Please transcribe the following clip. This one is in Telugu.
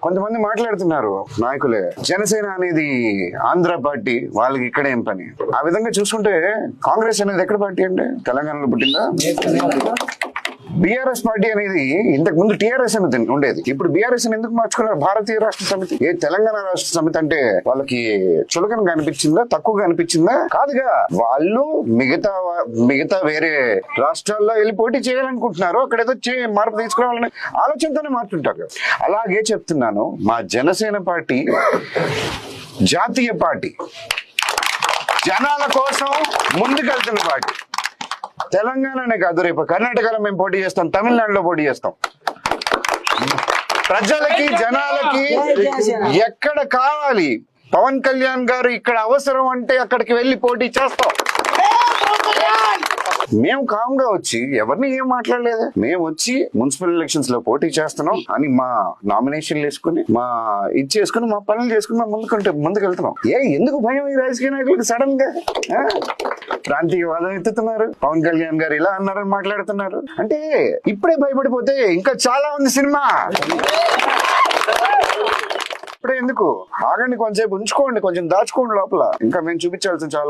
కొంతమంది మాట్లాడుతున్నారు నాయకులే, జనసేన అనేది ఆంధ్ర పార్టీ, వాళ్ళకి ఇక్కడ ఏం పని? ఆ విధంగా చూసుకుంటే కాంగ్రెస్ అనేది ఎక్కడ పార్టీ అండి? తెలంగాణలో పుట్టిందా? బీఆర్ఎస్ పార్టీ అనేది ఇంతకు ముందు టీఆర్ఎస్ అనేది ఉండేది. ఇప్పుడు బీఆర్ఎస్ ఎందుకు మార్చుకున్నారు? భారతీయ రాష్ట్ర సమితి. ఏ తెలంగాణ రాష్ట్ర సమితి అంటే వాళ్ళకి చులకనగా అనిపించిందా? తక్కువగా అనిపించిందా? కాదుగా. వాళ్ళు మిగతా వేరే రాష్ట్రాల్లో వెళ్ళి పోటీ చేయాలనుకుంటున్నారు. అక్కడ ఏదో మార్పు తీసుకురావాలని ఆలోచనతోనే మారుతుంటారు. అలాగే చెప్తున్నాను, మా జనసేన పార్టీ జాతీయ పార్టీ, జనాల కోసం ముందుకెళ్తున్న పార్టీ. తెలంగాణనే కాదు, రేపు కర్ణాటకలో మేము పోటీ చేస్తాం, తమిళనాడులో పోటీ చేస్తాం. ప్రజలకి జనాలకి ఎక్కడ కావాలి పవన్ కళ్యాణ్ గారు ఇక్కడ అవసరం అంటే అక్కడికి వెళ్ళి పోటీ చేస్తాం. మేము కామ్గా వచ్చి ఎవరిని ఏం మాట్లాడలేదు. మేము వచ్చి మున్సిపల్ ఎలక్షన్స్ లో పోటీ చేస్తున్నాం అని మా నామినేషన్లు వేసుకుని చేసుకుని మా పనులు చేసుకుని ముందుకెళ్తున్నాం. ఎందుకు భయం ఈ రాజకీయ నాయకులకు సడన్ గా? ప్రాంతీయవాదం ఎత్తుతున్నారు. పవన్ కళ్యాణ్ గారు ఇలా అన్నారని మాట్లాడుతున్నారు. అంటే ఇప్పుడే భయపడిపోతే ఇంకా చాలా ఉంది సినిమా. ఇప్పుడే ఎందుకు? ఆగండి, కొంచెంసేపు ఉంచుకోండి, కొంచెం దాచుకోండి లోపల. ఇంకా మేము చూపించాల్సిన చాలా